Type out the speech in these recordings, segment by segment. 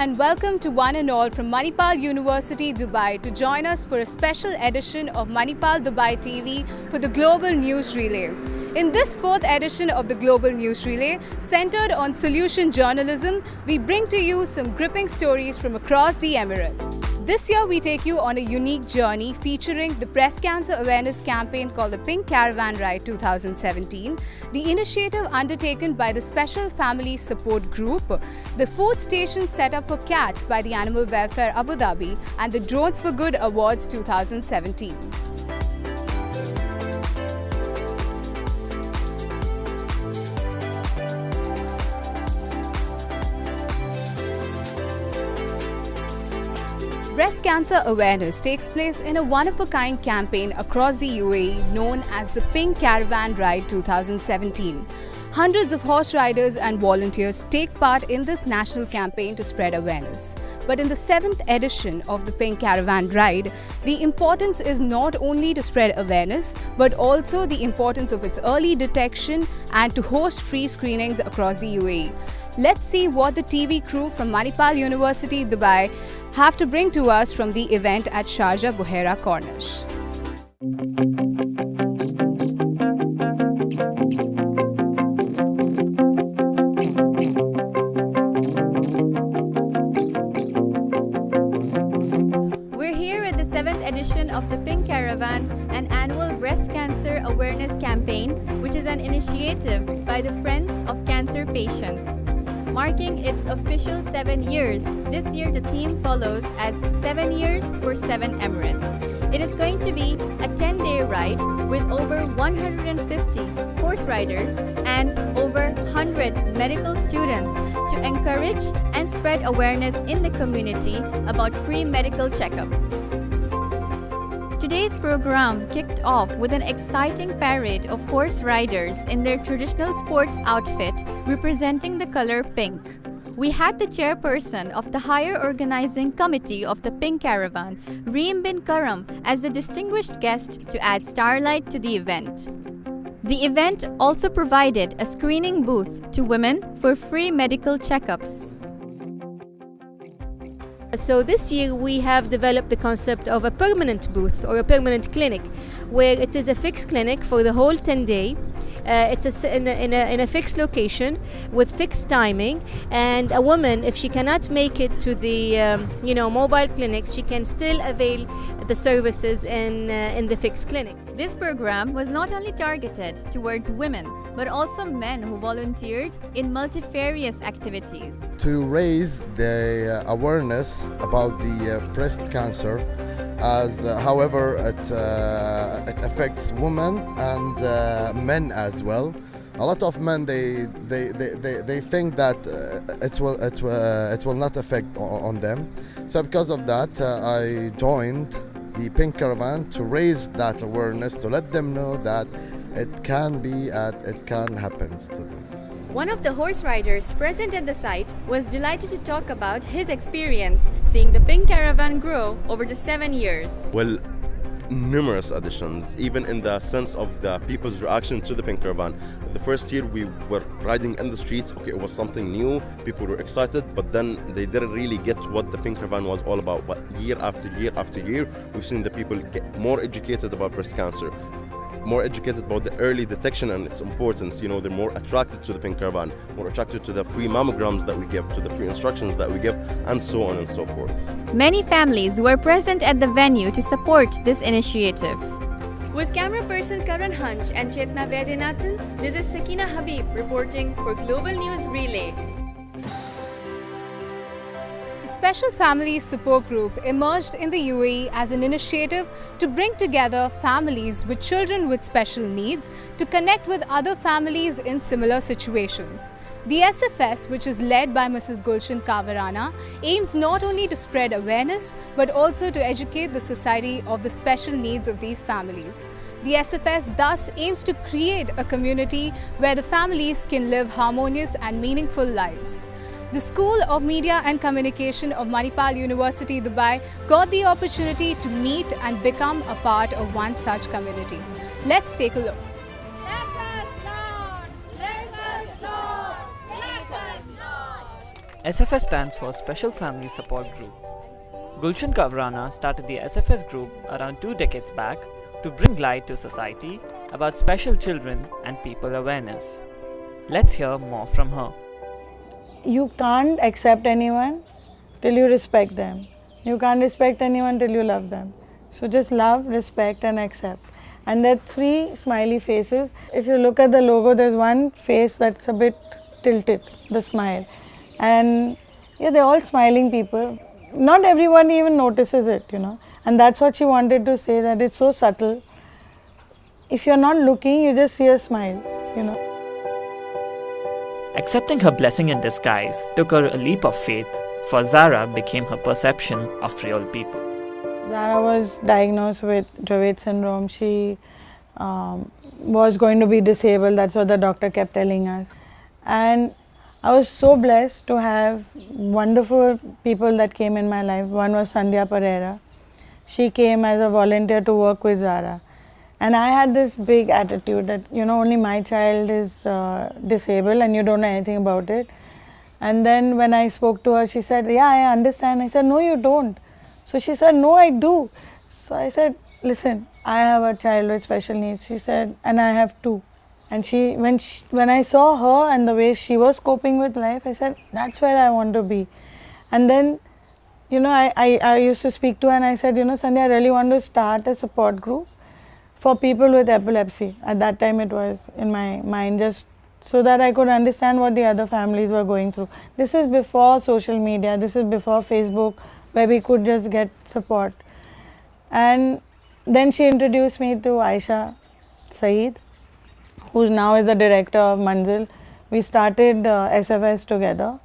and welcome to one and all from Manipal University, Dubai to join us for a special edition of Manipal Dubai TV for the Global News Relay. In this fourth edition of the Global News Relay, centered on solution journalism, we bring to you some gripping stories from across the Emirates. This year, we take you on a unique journey featuring the breast cancer awareness campaign called the Pink Caravan Ride 2017, the initiative undertaken by the Special Family Support Group, the food station set up for cats by the Animal Welfare Abu Dhabi, and the Drones for Good Awards 2017. Breast cancer awareness takes place in a one-of-a-kind campaign across the UAE known as the Pink Caravan Ride 2017. Hundreds of horse riders and volunteers take part in this national campaign to spread awareness. But in the 7th edition of the Pink Caravan Ride, the importance is not only to spread awareness, but also the importance of its early detection and to host free screenings across the UAE. Let's see what the TV crew from Manipal University, Dubai have to bring to us from the event at Sharjah Buhaira Corniche. We're here at the 7th edition of the Pink Caravan, an annual breast cancer awareness campaign, which is an initiative by the Friends of Cancer Patients. Marking its official 7 years, this year the theme follows as 7 years for 7 Emirates. It is going to be a 10-day ride with over 150 horse riders and over 100 medical students to encourage and spread awareness in the community about free medical checkups. Today's program kicked off with an exciting parade of horse riders in their traditional sports outfit representing the color pink. We had the chairperson of the higher organizing committee of the Pink Caravan, Reem bin Karam, as the distinguished guest to add starlight to the event. The event also provided a screening booth to women for free medical checkups. So this year we have developed the concept of a permanent booth or a permanent clinic, where it is a fixed clinic for the whole 10 day. It's in a fixed location with fixed timing, and a woman, if she cannot make it to the mobile clinics, she can still avail the services in the fixed clinic. This program was not only targeted towards women, but also men who volunteered in multifarious activities. To raise the awareness about the breast cancer, as however it affects women and men as well. A lot of men they think that it will not affect on them. So because of that, I joined the Pink Caravan to raise that awareness, to let them know that it can be and it can happen to them. One of the horse riders present at the site was delighted to talk about his experience seeing the Pink Caravan grow over the 7 years. Well, numerous additions, even in the sense of the people's reaction to the Pink Caravan. The first year we were riding in the streets, okay, it was something new, people were excited, but then they didn't really get what the Pink Caravan was all about. But year after year after year, we've seen the people get more educated about breast cancer, more educated about the early detection and its importance. You know, they're more attracted to the Pink Caravan, more attracted to the free mammograms that we give, to the free instructions that we give, and so on and so forth. Many families were present at the venue to support this initiative. With camera person Karan Hunch and Chetna Vaidyanathan, this is Sakina Habib reporting for Global News Relay. The Special Family Support Group emerged in the UAE as an initiative to bring together families with children with special needs to connect with other families in similar situations. The SFS, which is led by Mrs. Gulshan Kavarana, aims not only to spread awareness but also to educate the society of the special needs of these families. The SFS thus aims to create a community where the families can live harmonious and meaningful lives. The School of Media and Communication of Manipal University, Dubai got the opportunity to meet and become a part of one such community. Let's take a look. SFS stands for Special Family Support Group. Gulshan Kavrana started the SFS group around 2 decades back to bring light to society about special children and people awareness. Let's hear more from her. You can't accept anyone till you respect them. You can't respect anyone till you love them. So just love, respect and accept. And there are 3 smiley faces. If you look at the logo, there's one face that's a bit tilted, the smile. And yeah, they're all smiling people. Not everyone even notices it, And that's what she wanted to say, that it's so subtle. If you're not looking, you just see a smile, Accepting her blessing in disguise took her a leap of faith, for Zara became her perception of real people. Zara was diagnosed with Dravet syndrome. She was going to be disabled. That's what the doctor kept telling us. And I was so blessed to have wonderful people that came in my life. One was Sandhya Pereira. She came as a volunteer to work with Zara. And I had this big attitude that, only my child is disabled and you don't know anything about it. And then when I spoke to her, she said, yeah, I understand. I said, no, you don't. So she said, no, I do. So I said, listen, I have a child with special needs. She said, and I have 2. And when I saw her and the way she was coping with life, I said, that's where I want to be. And then, I used to speak to her and I said, Sandhya, I really want to start a support group for people with epilepsy. At that time it was in my mind, just so that I could understand what the other families were going through. This is before social media, this is before Facebook, where we could just get support. And then she introduced me to Aisha Saeed, who now is the director of Manzil. We started SFS together.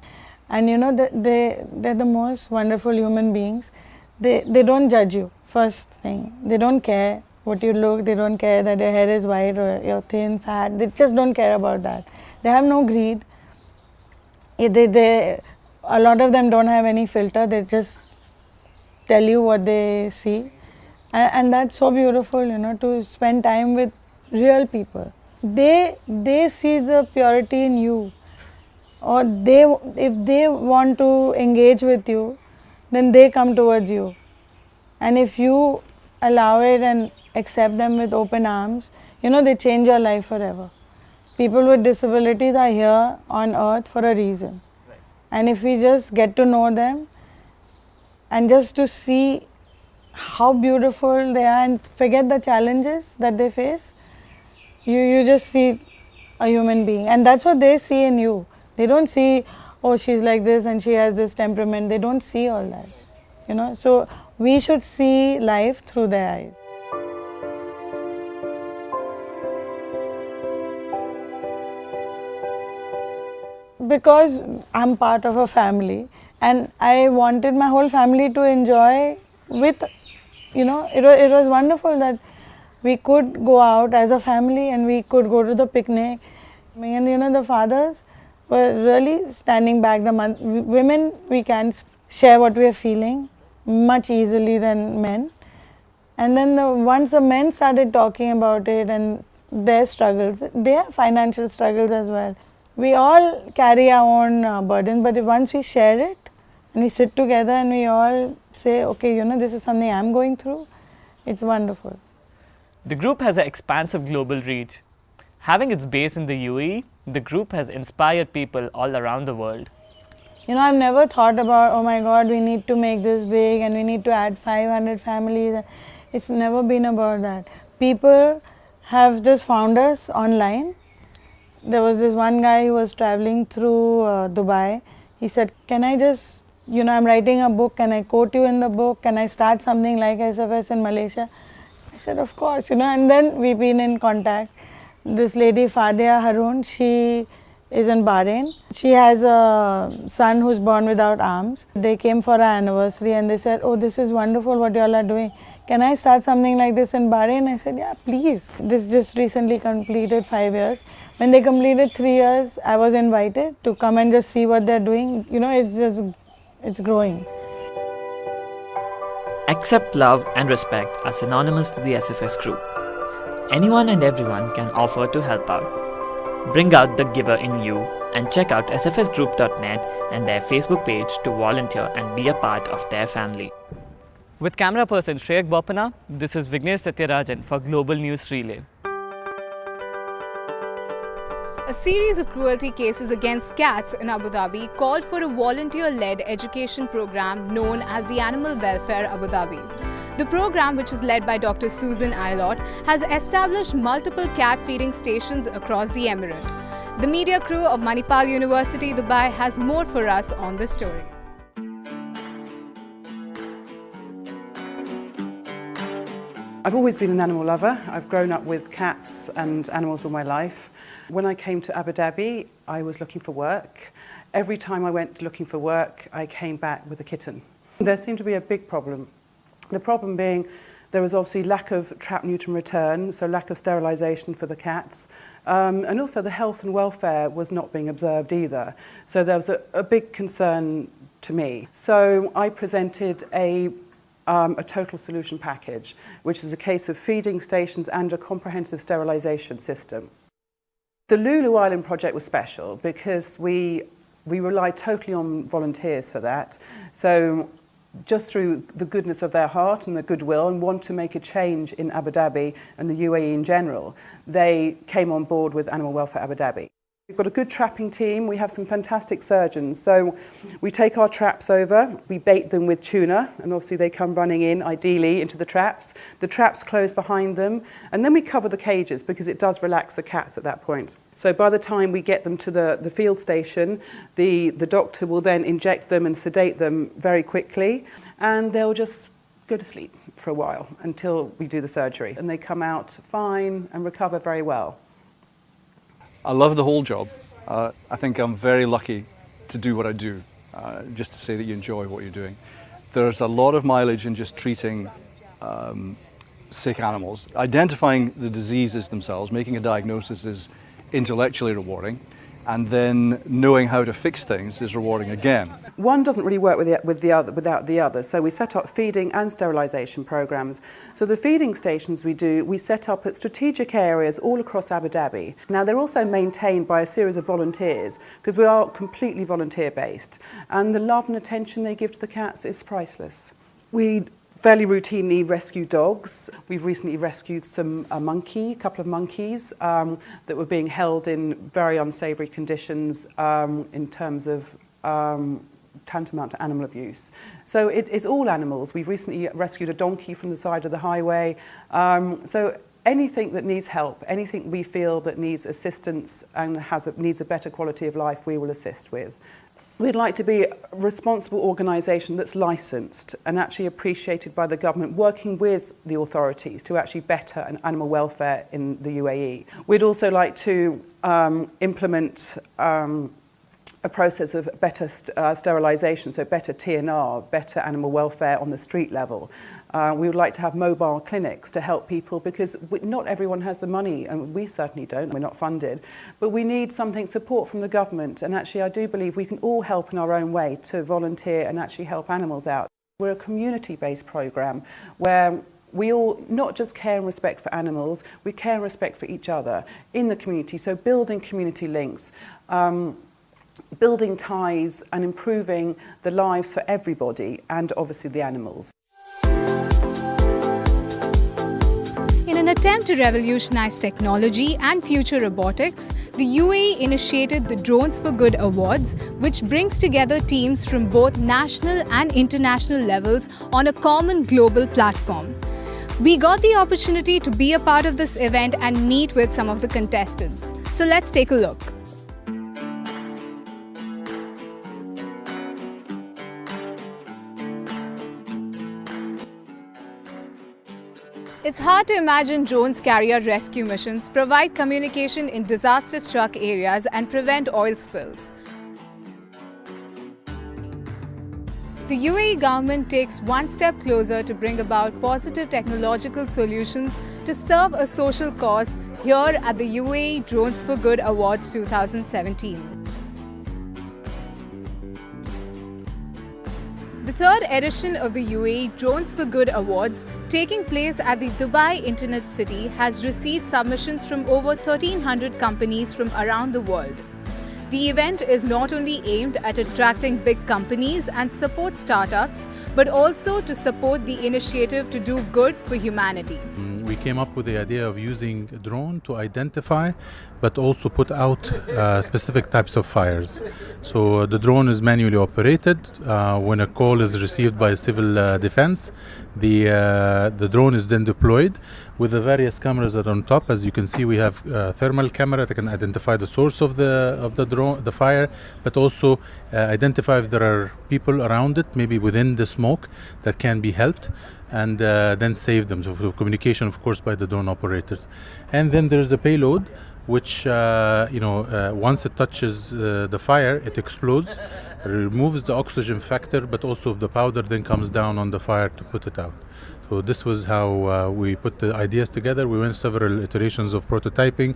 And they're the most wonderful human beings. They don't judge you, first thing. They don't care what you look, they don't care that your hair is white or you're thin, fat. They just don't care about that. They have no greed. A lot of them don't have any filter. They just tell you what they see. And that's so beautiful, to spend time with real people. They see the purity in you. Or if they want to engage with you, then they come towards you. And if you allow it and accept them with open arms, they change your life forever. People with disabilities are here on earth for a reason. Right. And if we just get to know them and just to see how beautiful they are and forget the challenges that they face, you just see a human being. And that's what they see in you. They don't see, oh, she's like this and she has this temperament. They don't see all that, So we should see life through their eyes. Because I'm part of a family and I wanted my whole family to enjoy with, it was wonderful that we could go out as a family and we could go to the picnic. And the fathers were really standing back. The women, we can share what we are feeling much easily than men. And then once the men started talking about it and their struggles, they have financial struggles as well. We all carry our own burden, but once we share it and we sit together and we all say, okay, this is something I'm going through, it's wonderful. The group has an expansive global reach. Having its base in the U.A.E, the group has inspired people all around the world. I've never thought about, oh my God, we need to make this big and we need to add 500 families. It's never been about that. People have just found us online. There was this one guy who was traveling through Dubai. He said, can I just, I'm writing a book, can I quote you in the book? Can I start something like SFS in Malaysia? I said, of course, and then we've been in contact. This lady, Fadia Haroon, she is in Bahrain. She has a son who's born without arms. They came for our anniversary and they said, oh, this is wonderful what you all are doing. Can I start something like this in Bahrain? I said, yeah, please. This just recently completed 5 years. When they completed 3 years, I was invited to come and just see what they're doing. It's growing. Accept, love and respect are synonymous to the SFS group. Anyone and everyone can offer to help out. Bring out the giver in you and check out sfsgroup.net and their Facebook page to volunteer and be a part of their family. With camera person Shreyak Bopana, this is Vignesh Satyarajan for Global News Relay. A series of cruelty cases against cats in Abu Dhabi called for a volunteer-led education program known as the Animal Welfare Abu Dhabi. The program, which is led by Dr. Susan Aylott, has established multiple cat feeding stations across the emirate. The media crew of Manipal University, Dubai, has more for us on this story. I've always been an animal lover. I've grown up with cats and animals all my life. When I came to Abu Dhabi, I was looking for work. Every time I went looking for work, I came back with a kitten. There seemed to be a big problem. The problem being there was obviously lack of trap, neuter and return, so lack of sterilisation for the cats. And also the health and welfare was not being observed either. So there was a big concern to me. So I presented a total solution package, which is a case of feeding stations and a comprehensive sterilisation system. The Lulu Island project was special because we relied totally on volunteers for that. So just through the goodness of their heart and the goodwill and want to make a change in Abu Dhabi and the UAE in general, they came on board with Animal Welfare Abu Dhabi. We've got a good trapping team. We have some fantastic surgeons. So we take our traps over, we bait them with tuna, and obviously they come running in, ideally, into the traps. The traps close behind them, and then we cover the cages because it does relax the cats at that point. So by the time we get them to the field station, the doctor will then inject them and sedate them very quickly, and they'll just go to sleep for a while until we do the surgery. And they come out fine and recover very well. I love the whole job. I think I'm very lucky to do what I do, just to say that you enjoy what you're doing. There's a lot of mileage in just treating sick animals. Identifying the diseases themselves, making a diagnosis is intellectually rewarding, and then knowing how to fix things is rewarding again. One doesn't really work with the other, without the other, so we set up feeding and sterilisation programs. So the feeding stations we set up at strategic areas all across Abu Dhabi. Now they're also maintained by a series of volunteers because we are completely volunteer based, and the love and attention they give to the cats is priceless. We fairly routinely rescue dogs. We've recently rescued a couple of monkeys that were being held in very unsavoury conditions in terms of tantamount to animal abuse. So it is all animals. We've recently rescued a donkey from the side of the highway. So anything that needs help, anything we feel that needs assistance and needs a better quality of life, we will assist with. We'd like to be a responsible organisation that's licensed and actually appreciated by the government, working with the authorities to actually better animal welfare in the UAE. We'd also like to implement a process of better sterilisation, so better TNR, better animal welfare on the street level. We would like to have mobile clinics to help people because not everyone has the money, and we certainly don't, we're not funded, but we need support from the government, and actually I do believe we can all help in our own way to volunteer and actually help animals out. We're a community-based programme where we all not just care and respect for animals, we care and respect for each other in the community, so building community links, building ties and improving the lives for everybody and obviously the animals. In an attempt to revolutionize technology and future robotics, the UAE initiated the Drones for Good Awards, which brings together teams from both national and international levels on a common global platform. We got the opportunity to be a part of this event and meet with some of the contestants. So let's take a look. It's hard to imagine drones carry out rescue missions, provide communication in disaster-struck areas and prevent oil spills. The UAE government takes one step closer to bring about positive technological solutions to serve a social cause here at the UAE Drones for Good Awards 2017. The third edition of the UAE Drones for Good Awards, taking place at the Dubai Internet City, has received submissions from over 1,300 companies from around the world. The event is not only aimed at attracting big companies and support startups, but also to support the initiative to do good for humanity. We came up with the idea of using a drone to identify but also put out specific types of fires. So the drone is manually operated. When a call is received by civil defense, the drone is then deployed with the various cameras that are on top. As you can see, we have a thermal camera that can identify the source of the drone, the fire, but also identify if there are people around it, maybe within the smoke, that can be helped, and then save them. So for communication, of course, by the drone operators. And then there's a payload, which once it touches the fire, it explodes, removes the oxygen factor, but also the powder then comes down on the fire to put it out. So this was how we put the ideas together. We went several iterations of prototyping,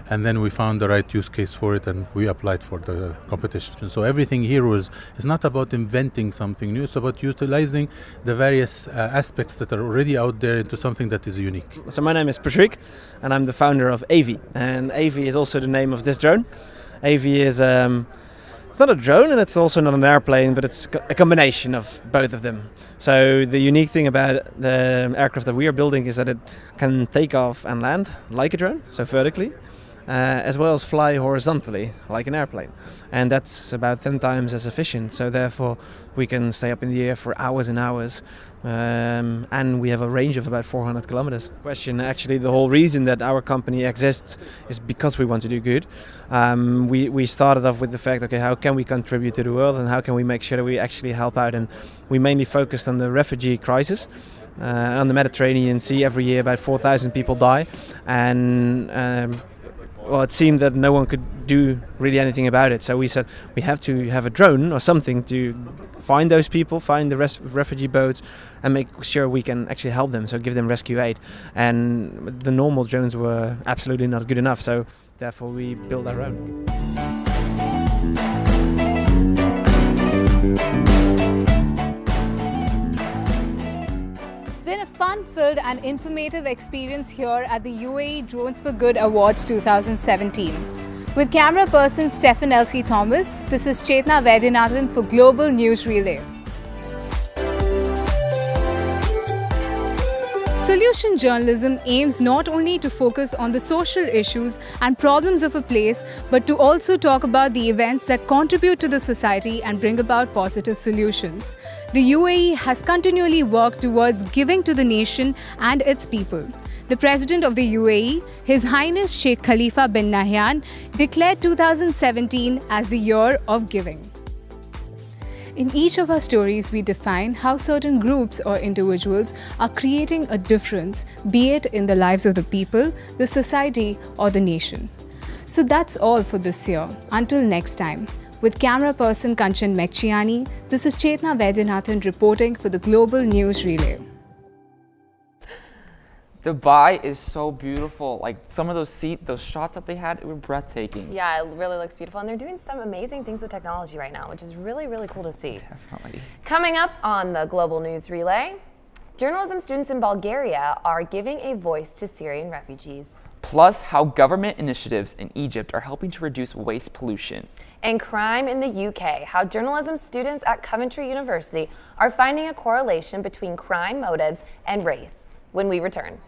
and then we found the right use case for it, and we applied for the competition. So everything here is not about inventing something new, it's about utilizing the various aspects that are already out there into something that is unique. So my name is Patrick, and I'm the founder of U.A.E. And U.A.E. is also the name of this drone. U.A.E. is it's not a drone and it's also not an airplane, but it's a combination of both of them. So the unique thing about the aircraft that we are building is that it can take off and land like a drone, so vertically, as well as fly horizontally like an airplane. And that's about 10 times as efficient, so therefore we can stay up in the air for hours and hours. And we have a range of about 400 kilometers. Actually, the whole reason that our company exists is because we want to do good. We started off with the fact, okay, how can we contribute to the world and how can we make sure that we actually help out? And we mainly focused on the refugee crisis. On the Mediterranean Sea, every year about 4,000 people die, and well, it seemed that no one could do really anything about it. So we said we have to have a drone or something to find those people, find the refugee boats, and make sure we can actually help them, so give them rescue aid. And the normal drones were absolutely not good enough, so therefore we built our own. Been a fun-filled and informative experience here at the U.A.E. Drones for Good Awards 2017. With camera person Stephen L.C. Thomas, this is Chetna Vaidyanathan for Global News Relay. Solution journalism aims not only to focus on the social issues and problems of a place, but to also talk about the events that contribute to the society and bring about positive solutions. The U.A.E. has continually worked towards giving to the nation and its people. The President of the U.A.E., His Highness Sheikh Khalifa bin Nahyan, declared 2017 as the Year of Giving. In each of our stories, we define how certain groups or individuals are creating a difference, be it in the lives of the people, the society, or the nation. So that's all for this year. Until next time. With camera person Kanchan Mekchiani, this is Chetna Vaidyanathan reporting for the Global News Relay. Dubai is so beautiful. Like some of those shots that they had, were breathtaking. Yeah, it really looks beautiful. And they're doing some amazing things with technology right now, which is really, really cool to see. Definitely. Coming up on the Global News Relay, journalism students in Bulgaria are giving a voice to Syrian refugees. Plus, how government initiatives in Egypt are helping to reduce waste pollution. And crime in the UK, how journalism students at Coventry University are finding a correlation between crime motives and race. When we return.